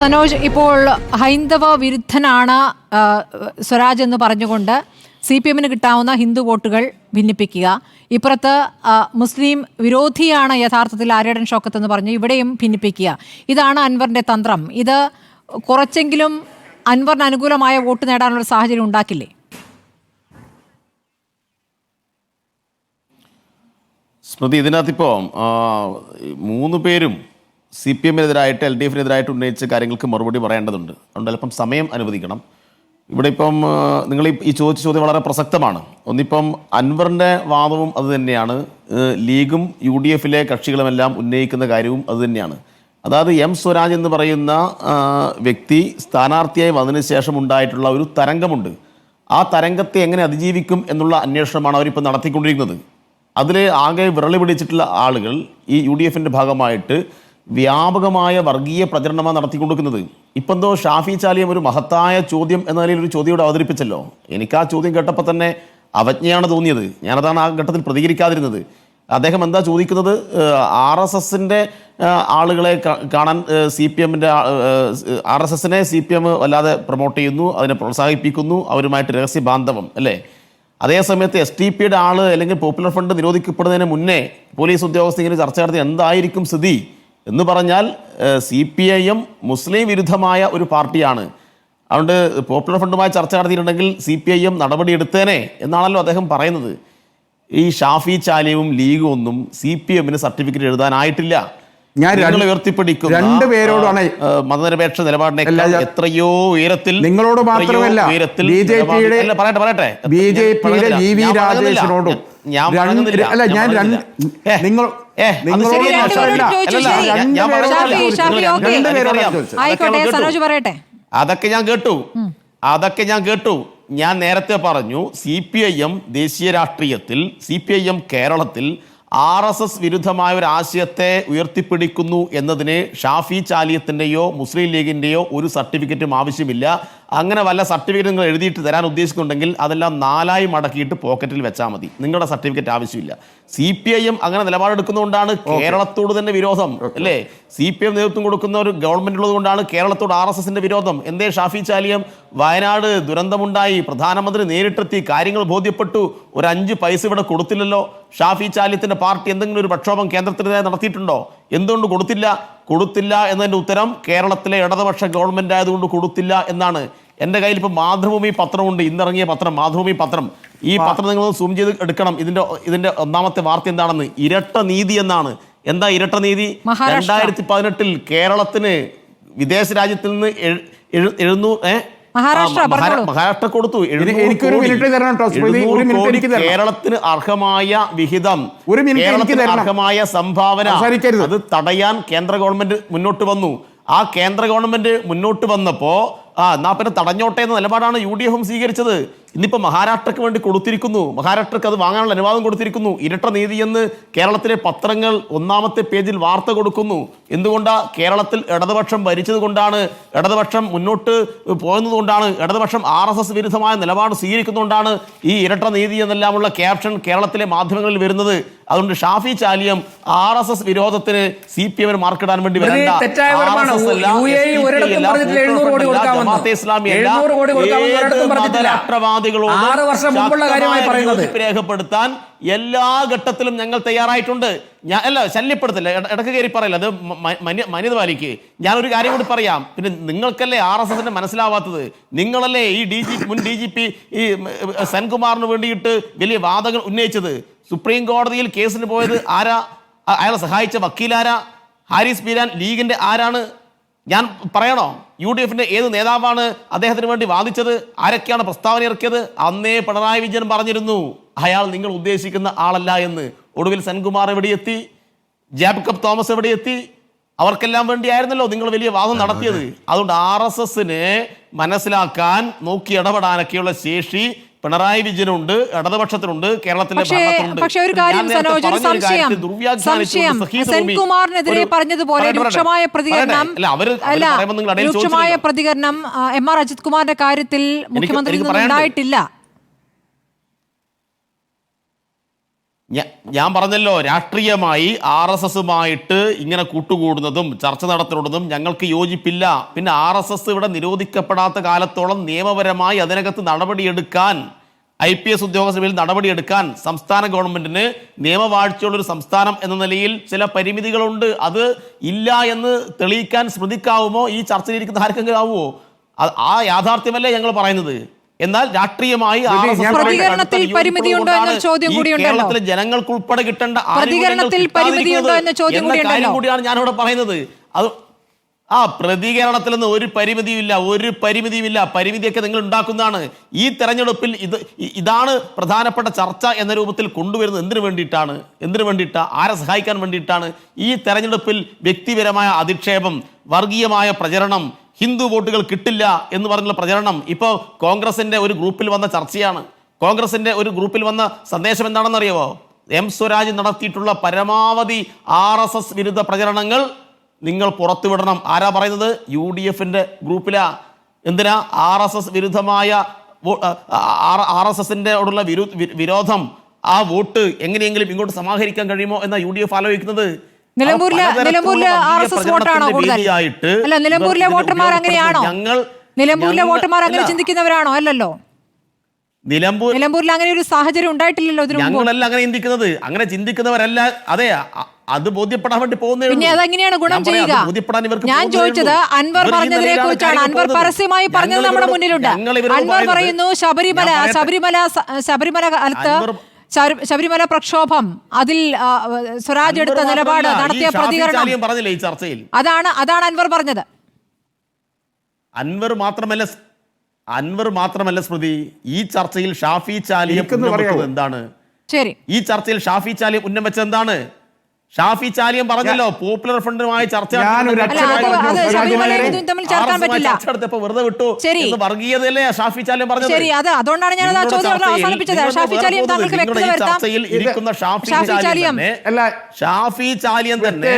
സനോജ്, ഇപ്പോൾ ഹൈന്ദവ വിരുദ്ധനാണ് സ്വരാജ് എന്ന് പറഞ്ഞുകൊണ്ട് CPM-ന് കിട്ടാവുന്ന ഹിന്ദു വോട്ടുകൾ ഭിന്നിപ്പിക്കുക. ഇപ്പുറത്ത് മുസ്ലിം വിരോധിയാണ് യഥാർത്ഥത്തിൽ ആര്യടൻ ഷൗക്കത്ത് എന്ന് പറഞ്ഞ് ഇവിടെയും ഭിന്നിപ്പിക്കുക. ഇതാണ് അൻവറിന്റെ തന്ത്രം. ഇത് കുറച്ചെങ്കിലും അൻവറിന് അനുകൂലമായ വോട്ട് നേടാനുള്ള സാഹചര്യം ഉണ്ടാക്കില്ലേ? സ്മൃതി, ഇതിനകത്തിപ്പോൾ 3 പേരും CPM-നെതിരായിട്ട് LDF-നെതിരായിട്ട് ഉന്നയിച്ച കാര്യങ്ങൾക്ക് മറുപടി പറയേണ്ടതുണ്ട്. അതുകൊണ്ട് അല്പം സമയം അനുവദിക്കണം. ഇവിടെ ഇപ്പം നിങ്ങൾ ഈ ചോദിച്ച ചോദ്യം വളരെ പ്രസക്തമാണ്. ഒന്നിപ്പം അൻവറിൻ്റെ വാദവും അത് തന്നെയാണ്, ലീഗും UDF-ലെ കക്ഷികളുമെല്ലാം ഉന്നയിക്കുന്ന കാര്യവും അത് തന്നെയാണ്. അതായത് സ്വരാജ് എന്ന് പറയുന്ന വ്യക്തി സ്ഥാനാർത്ഥിയായി വന്നതിന് ശേഷം ഉണ്ടായിട്ടുള്ള ഒരു തരംഗമുണ്ട്. ആ തരംഗത്തെ എങ്ങനെ അതിജീവിക്കും എന്നുള്ള അന്വേഷണമാണ് അവരിപ്പോൾ നടത്തിക്കൊണ്ടിരിക്കുന്നത്. അതിൽ ആകെ വിരളി പിടിച്ചിട്ടുള്ള ആളുകൾ ഈ UDF-ൻ്റെ ഭാഗമായിട്ട് വ്യാപകമായ വർഗീയ പ്രചരണമാണ് നടത്തിക്കൊണ്ടിരിക്കുന്നത്. ഇപ്പം എന്തോ ഷാഫി ചാലിയം ഒരു മഹത്തായ ചോദ്യം എന്ന നിലയിൽ ഒരു ചോദ്യം ഇവിടെ അവതരിപ്പിച്ചല്ലോ. എനിക്ക് ആ ചോദ്യം കേട്ടപ്പോൾ തന്നെ അവജ്ഞയാണ് തോന്നിയത്. ഞാനതാണ് ആ ഘട്ടത്തിൽ പ്രതികരിക്കാതിരുന്നത്. അദ്ദേഹം എന്താ ചോദിക്കുന്നത്, RSS-ൻ്റെ ആളുകളെ കാണാൻ CPM-ൻ്റെ RSS-നെ CPM വല്ലാതെ പ്രൊമോട്ട് ചെയ്യുന്നു, അതിനെ പ്രോത്സാഹിപ്പിക്കുന്നു, അവരുമായിട്ട് രഹസ്യ ബാന്ധവം അല്ലേ. അതേസമയത്ത് STPയുടെ ആൾ അല്ലെങ്കിൽ പോപ്പുലർ ഫണ്ട് നിരോധിക്കപ്പെടുന്നതിന് മുന്നേ പോലീസ് ഉദ്യോഗസ്ഥർ ഇങ്ങനെ ചർച്ച നടത്തി എന്തായിരിക്കും സ്ഥിതി എന്ന് പറഞ്ഞാൽ CPIM മുസ്ലിം വിരുദ്ധമായ ഒരു പാർട്ടിയാണ്. അതുകൊണ്ട് പോപ്പുലർ ഫണ്ടുമായി ചർച്ച നടത്തിയിട്ടുണ്ടെങ്കിൽ CPIM നടപടിയെടുത്തേനെ എന്നാണല്ലോ അദ്ദേഹം പറയുന്നത്. ഈ ഷാഫി ചാലിയവും ലീഗും ഒന്നും CPM-ന് സർട്ടിഫിക്കറ്റ് എഴുതാനായിട്ടില്ല. ഞാൻ ഉയർത്തിപ്പിടിക്കുന്ന രണ്ടുപേരോടാണ് മതനിരപേക്ഷ നിലപാടിനേക്കാൾ എത്രയോ ഉയരത്തിൽ, നിങ്ങളോട് മാത്രമല്ല പറയട്ടെ അതൊക്കെ ഞാൻ കേട്ടു. ഞാൻ നേരത്തെ പറഞ്ഞു, CPIM ദേശീയ രാഷ്ട്രീയത്തിൽ, CPIM കേരളത്തിൽ RSS വിരുദ്ധമായ ഒരു ആശയത്തെ ഉയർത്തിപ്പിടിക്കുന്നു എന്നതിന് ഷാഫി ചാലിയത്തിൻ്റെയോ മുസ്ലിം ലീഗിൻ്റെയോ ഒരു സർട്ടിഫിക്കറ്റും ആവശ്യമില്ല. അങ്ങനെ വല്ല സർട്ടിഫിക്കറ്റ് നിങ്ങൾ എഴുതിയിട്ട് തരാൻ ഉദ്ദേശിക്കുന്നുണ്ടെങ്കിൽ അതെല്ലാം 4ആയി മടക്കിയിട്ട് പോക്കറ്റിൽ വെച്ചാൽ മതി. നിങ്ങളുടെ സർട്ടിഫിക്കറ്റ് ആവശ്യമില്ല. CPIM അങ്ങനെ നിലപാടെടുക്കുന്നതുകൊണ്ടാണ് കേരളത്തോട് തന്നെ വിരോധം അല്ലേ. CPM നേതൃത്വം കൊടുക്കുന്ന ഒരു ഗവൺമെൻറ് ഉള്ളത് കൊണ്ടാണ് കേരളത്തോട് RSS-ൻ്റെ വിരോധം. എന്തേ ഷാഫി ചാലിയം വയനാട് ദുരന്തമുണ്ടായി, പ്രധാനമന്ത്രി നേരിട്ടെത്തി, കാര്യങ്ങൾ ബോധ്യപ്പെട്ടു, ഒരു 5 പൈസ ഇവിടെ കൊടുത്തില്ലല്ലോ. ഷാഫി ചാലിയത്തിൻ്റെ പാർട്ടി എന്തെങ്കിലും ഒരു പ്രക്ഷോഭം കേന്ദ്രത്തിനെതിരെ നടത്തിയിട്ടുണ്ടോ? എന്തുകൊണ്ട് കൊടുത്തില്ല എന്നതിൻ്റെ ഉത്തരം കേരളത്തിലെ ഇടതുപക്ഷ ഗവൺമെൻറ് ആയതുകൊണ്ട് കൊടുത്തില്ല എന്നാണ്. എൻ്റെ കയ്യിൽ ഇപ്പോൾ മാതൃഭൂമി പത്രമുണ്ട്, ഇന്നിറങ്ങിയ പത്രം, മാതൃഭൂമി പത്രം. ഈ പത്രം നിങ്ങൾ സൂം ചെയ്ത് എടുക്കണം. ഇതിൻ്റെ ഒന്നാമത്തെ വാർത്ത എന്താണെന്ന്, ഇരട്ട നീതി എന്നാണ്. എന്താ ഇരട്ട നീതി? 2018 കേരളത്തിന് വിദേശ രാജ്യത്തിൽ നിന്ന് 700 മഹാരാഷ്ട്ര കൊടുത്തു. കേരളത്തിന് അർഹമായ വിഹിതം, കേരളത്തിന് അർഹമായ സംഭാവന, അത് തടയാൻ കേന്ദ്ര ഗവൺമെന്റ് മുന്നോട്ട് വന്നു. ആ കേന്ദ്ര ഗവൺമെന്റ് മുന്നോട്ട് വന്നപ്പോ എന്നാ പിന്നെ തടഞ്ഞോട്ടെ എന്ന നിലപാടാണ് UDF സ്വീകരിച്ചത്. ഇന്നിപ്പോൾ മഹാരാഷ്ട്രക്ക് വേണ്ടി കൊടുത്തിരിക്കുന്നു, മഹാരാഷ്ട്രക്ക് അത് വാങ്ങാനുള്ള അനുവാദം കൊടുത്തിരിക്കുന്നു. ഇരട്ട നീതി എന്ന് കേരളത്തിലെ പത്രങ്ങൾ ഒന്നാമത്തെ പേജിൽ വാർത്ത കൊടുക്കുന്നു. എന്തുകൊണ്ടാണ്? കേരളത്തിൽ ഇടതുപക്ഷം ഭരിച്ചത് കൊണ്ടാണ്, ഇടതുപക്ഷം മുന്നോട്ട് പോകുന്നതുകൊണ്ടാണ്, ഇടതുപക്ഷം RSS വിരുദ്ധമായ നിലപാട് സ്വീകരിക്കുന്നതുകൊണ്ടാണ് ഈ ഇരട്ട നീതി എന്നെല്ലാമുള്ള ക്യാപ്ഷൻ കേരളത്തിലെ മാധ്യമങ്ങളിൽ വരുന്നത്. അതുകൊണ്ട് ഷാഫി ചാലിയം RSS വിരോധത്തിന് CPM-ന് മാർക്കിടാൻ വേണ്ടി വരണ്ട. രേഖപ്പെടുത്താൻ എല്ലാ ഘട്ടത്തിലും ഞങ്ങൾ തയ്യാറായിട്ടുണ്ട്. ശല്യപ്പെടുത്തില്ല, ഇടക്ക് കയറി പറയില്ല, അത് മനിത പാലിക്ക്. ഞാനൊരു കാര്യം കൂടി പറയാം. പിന്നെ നിങ്ങൾക്കല്ലേ RSS-നെ മനസ്സിലാവാത്തത്? നിങ്ങളല്ലേ ഈ മുൻ DGP ഈ സെൻകുമാറിന് വേണ്ടിയിട്ട് വലിയ വാദങ്ങൾ ഉന്നയിച്ചത്? സുപ്രീം കോടതിയിൽ കേസിന് പോയത് ആരാ? അയാളെ സഹായിച്ച വക്കീലാരാ? ഹാരിസ് ബീരാൻ ലീഗിന്റെ ആരാണ്? ഞാൻ പറയണോ? UDF-ന്റെ ഏത് നേതാവാണ് അദ്ദേഹത്തിന് വേണ്ടി വാദിച്ചത്? ആരൊക്കെയാണ് പ്രസ്താവന ഇറക്കിയത്? അന്നേ പിണറായി വിജയൻ പറഞ്ഞിരുന്നു അയാൾ നിങ്ങൾ ഉദ്ദേശിക്കുന്ന ആളല്ല എന്ന്. ഒടുവിൽ സെൻകുമാർ എവിടെയെത്തി? ജേക്കബ് തോമസ് എവിടെയെത്തി? അവർക്കെല്ലാം വേണ്ടിയായിരുന്നല്ലോ നിങ്ങൾ വലിയ വാദം നടത്തിയത്. അതുകൊണ്ട് RSS-നെ മനസ്സിലാക്കാൻ, നോക്കി ഇടപെടാനൊക്കെയുള്ള ശേഷി പിണറായി വിജയനുണ്ട്, ഇടതുപക്ഷത്തിനുണ്ട്, കേരളത്തിലെ പക്ഷേ ഒരു കാര്യം സനോജ്, ഒരു സെൻകുമാറിനെതിരെ പറഞ്ഞതുപോലെ രൂക്ഷമായ പ്രതികരണം MR അജിത് കുമാറിന്റെ കാര്യത്തിൽ മുഖ്യമന്ത്രി ഉണ്ടായിട്ടില്ല. ഞാൻ പറഞ്ഞല്ലോ, രാഷ്ട്രീയമായി RSSുമായിട്ട് ഇങ്ങനെ കൂട്ടുകൂടുന്നതും ചർച്ച നടത്തുന്നതും ഞങ്ങൾക്ക് യോജിപ്പില്ല. പിന്നെ RSS ഇവിടെ നിരോധിക്കപ്പെടാത്ത കാലത്തോളം നിയമപരമായി അതിനകത്ത് നടപടിയെടുക്കാൻ, IPS ഉദ്യോഗസ്ഥരുടെ മേൽ നടപടിയെടുക്കാൻ സംസ്ഥാന ഗവൺമെന്റിന് നിയമവാഴ്ചയുള്ളൊരു സംസ്ഥാനം എന്ന നിലയിൽ ചില പരിമിതികളുണ്ട്. അത് ഇല്ല എന്ന് തെളിയിക്കാൻ ശ്രമിക്കാവുമോ? ഈ ചർച്ചയിലിരിക്കുന്ന ആർക്കെങ്കിലും ആവുമോ? ആ യാഥാർത്ഥ്യമല്ലേ ഞങ്ങൾ പറയുന്നത്. എന്നാൽ രാഷ്ട്രീയമായി പ്രതികരണത്തിൽ പരിമിതിയുണ്ടോ എന്ന ചോദ്യം കൂടിയുണ്ടല്ലോ. കേരളത്തിലെ ജനങ്ങൾക്ക് ഉൾപ്പെടെ കിട്ടേണ്ട പ്രതികരണത്തിൽ പരിമിതിയുണ്ടോ എന്ന ചോദ്യം കൂടിയാണ് ഞാനിവിടെ പറയുന്നത്. അത് പ്രതികരണത്തിൽ നിന്ന് ഒരു പരിമിതിയുമില്ല. പരിമിതിയൊക്കെ നിങ്ങൾ ഉണ്ടാക്കുന്നതാണ്. ഈ തെരഞ്ഞെടുപ്പിൽ ഇതാണ് പ്രധാനപ്പെട്ട ചർച്ച എന്ന രൂപത്തിൽ കൊണ്ടുവരുന്നത്. എന്തിനു വേണ്ടിയിട്ടാ? ആരെ സഹായിക്കാൻ വേണ്ടിയിട്ടാണ്? ഈ തെരഞ്ഞെടുപ്പിൽ വ്യക്തിപരമായ അധിക്ഷേപം, വർഗീയമായ പ്രചരണം, ഹിന്ദു വോട്ടുകൾ കിട്ടില്ല എന്ന് പറഞ്ഞുള്ള പ്രചരണം ഇപ്പോൾ കോൺഗ്രസിന്റെ ഒരു ഗ്രൂപ്പിൽ വന്ന ചർച്ചയാണ്. കോൺഗ്രസിന്റെ ഒരു ഗ്രൂപ്പിൽ വന്ന സന്ദേശം എന്താണെന്നറിയാമോ? M സ്വരാജ് നടത്തിയിട്ടുള്ള പരമാവധി RSS വിരുദ്ധ പ്രചരണങ്ങൾ നിങ്ങൾ പുറത്തുവിടണം. ആരാ പറയുന്നത്? UDFന്റെ ഗ്രൂപ്പിലാ. എന്തിനാ? RSS വിരുദ്ധമായ RSSന്റെ ഓടുള്ള വിരോധം, ആ വോട്ട് എങ്ങനെയെങ്കിലും ഇങ്ങോട്ട് സമാഹരിക്കാൻ കഴിയുമോ എന്ന UDF ആലോചിക്കുന്നത്. നിലമ്പൂരിലെ RSS വോട്ടാണോ കൂടുതൽ? അല്ല, നിലമ്പൂരിലെ വോട്ടർമാർ അങ്ങനെയാണോ? നിലമ്പൂരിലെ വോട്ടർമാർ അങ്ങനെ ചിന്തിക്കുന്നവരാണോ? അല്ലല്ലോ. നിലമ്പൂരിൽ അങ്ങനെ ഒരു സാഹചര്യം ഉണ്ടായിട്ടില്ലല്ലോ. ഞങ്ങളല്ല അങ്ങനെ ചിന്തിക്കുന്നത്. അങ്ങനെ ചിന്തിക്കുന്നവരല്ല. അതെ, അത് ബോധ്യപ്പെടാൻ വേണ്ടി പോകുന്നേ. പിന്നെ അതെങ്ങനെയാണ് ഗുണം ചെയ്യുക? ഞാൻ ചോദിച്ചത് അൻവർ പറഞ്ഞതിനെ കുറിച്ചാണ്. അൻവർ പരസ്യമായി പറഞ്ഞത് നമ്മുടെ മുന്നിലുണ്ട്. അൻവർ പറയുന്നു ശബരിമല പ്രക്ഷോഭം, അതിൽ സ്വരാജ് എടുത്ത നിലപാട്, നടത്തിയ പ്രതികരണം, പറഞ്ഞില്ലേ ഈ ചർച്ചയിൽ? അതാണ് അൻവർ പറഞ്ഞത്. അൻവർ മാത്രമല്ല സ്മൃതി, ഈ ചർച്ചയിൽ ഷാഫി ചാലിയം എന്താണ്? ശരി, ഈ ചർച്ചയിൽ ഷാഫി ചാലിയം ഉന്നം വെച്ചത് എന്താണ്? ഷാഫി ചാലിയം പറഞ്ഞല്ലോ, പോപ്പുലർ ഫ്രണ്ടുമായി ചർച്ച വെറുതെ വിട്ടു. വർഗീയതയല്ലേ ഷാഫി ചാലിയം പറഞ്ഞത്? അതുകൊണ്ടാണ് ഞാൻ അവസാനിപ്പിച്ചത്. ഷാഫി ചാലിയം ചർച്ചയിൽ ഇരിക്കുന്ന ഷാഫി ചാലിയം തന്നെ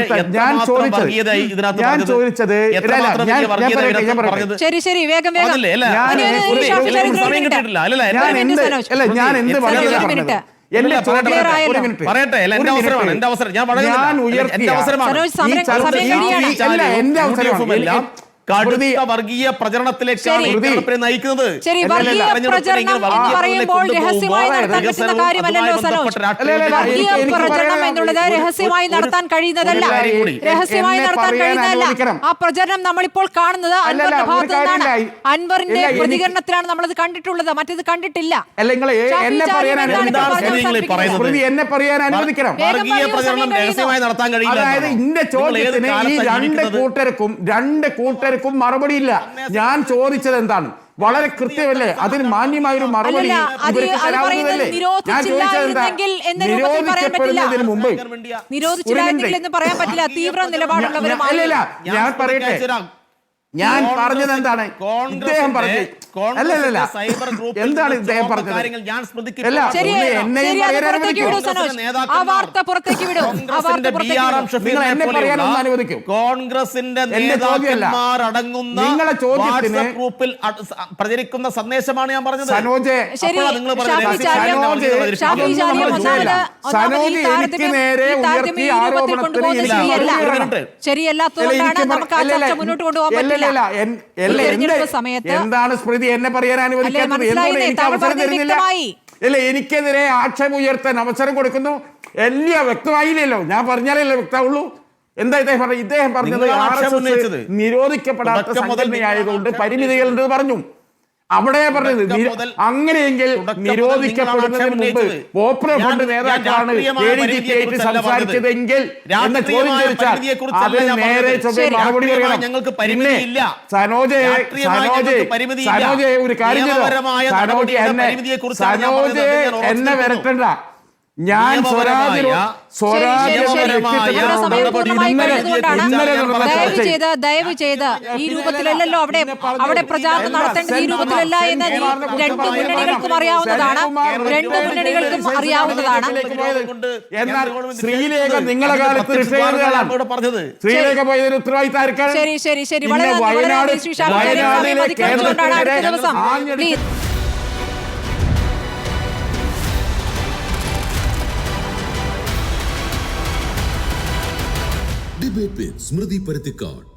ശരി ശരി വേഗം പറയട്ടെ. എന്റെ അവസരം വർഗീയ പ്രചരണത്തിലേക്കാണ് നയിക്കുന്നത്. രഹസ്യമായി നടത്താൻ കഴിയുന്നതല്ല. ആ പ്രചരണം നമ്മളിപ്പോൾ കാണുന്നത് അൻവറിന്റെ ഭാഗത്തു നിന്നാണ്. അൻവറിന്റെ പ്രതികരണത്തിലാണ് നമ്മളത് കണ്ടിട്ടുള്ളത്, മറ്റേത് കണ്ടിട്ടില്ല. എന്നെ പറയാൻ അനുവദിക്കണം. അതായത് ഇന്റെ ചോദ്യത്തിന് ഈ രണ്ട് കൂട്ടർക്കും മറുപടിയില്ല. ഞാൻ ചോദിച്ചത് എന്താണ്? വളരെ കൃത്യമല്ലേ? അതിന് മാന്യമായൊരു മറുപടി തരാവുന്നതല്ലേ? ഞാൻ ചോദിച്ചത് എന്താ? നിരോധിക്കപ്പെടുന്നതിന് മുമ്പ് അല്ലല്ല, ഞാൻ പറയട്ടെ, ഞാൻ പറഞ്ഞത് എന്താണ്? ഇദ്ദേഹം പറഞ്ഞു അല്ലല്ല, എന്താണ് ഇദ്ദേഹം പറഞ്ഞത്? എന്നെ പറയാനൊന്നും അനുവദിക്കും. കോൺഗ്രസിന്റെ നേതാക്കന്മാരടങ്ങുന്ന നിങ്ങളെ ചോദ്യത്തിന് ഗ്രൂപ്പിൽ പ്രചരിക്കുന്ന സന്ദേശമാണ് ഞാൻ പറഞ്ഞത്. സനോജ് എനിക്ക് നേരെ ഉയർത്തിയ ആരോപണത്തിന് ശരിയല്ലാത്തതുകൊണ്ടാണ് നമുക്ക് ആ ചർച്ച മുന്നോട്ട് കൊണ്ടുപോകാൻ പറ്റില്ല. എന്താണ് സ്മൃതി എന്നെ പറയാൻ അനുവദിക്കാത്തത്? എന്തുകൊണ്ട് എനിക്ക് അവസരം തരുന്നില്ല? അല്ല, എനിക്കെതിരെ ആക്ഷേപം ഉയർത്താൻ അവസരം കൊടുക്കുന്നു. എല്ലാം വ്യക്തമായില്ലല്ലോ. ഞാൻ പറഞ്ഞാലല്ലേ വ്യക്തമുള്ളൂ. എന്താ ഇദ്ദേഹം പറഞ്ഞത്? നിരോധിക്കപ്പെടാത്ത സംഘടനയായതുകൊണ്ട് പരിമിതികളുണ്ട് പറഞ്ഞു. അവിടെ പറഞ്ഞത് അങ്ങനെയെങ്കിൽ നിരോധിക്കപ്പെടുന്നതിന് മുമ്പ് പോപ്പുലർ ഫ്രണ്ട് നേതാക്കളാണ് ADGP സംസാരിച്ചതെങ്കിൽ എന്ന ചോദ്യം ചോദിച്ചാൽ അതിന് നേരെ മറുപടി പറയണം. സനോജ് ഒരു കാര്യം സനോജ് എന്നെ വരട്ടണ്ട. ഞാൻ ദയവ് ചെയ്ത് ഈ രൂപത്തിലല്ലോ അവിടെ പ്രചാരണം നടത്തേണ്ടത്. ഈ രൂപത്തിലല്ല എന്ന് രണ്ടു മുന്നണികൾക്കും അറിയാവുന്നതാണ്. എന്നാൽ ശ്രീലേഖ നിങ്ങളെ കാലത്ത് ശ്രീലേഖ പോയതിന് ഉത്തരവാദിത്തം. ശരി ശരി ശരി വയനാട് ദിവസം with Smriti Parathikkad.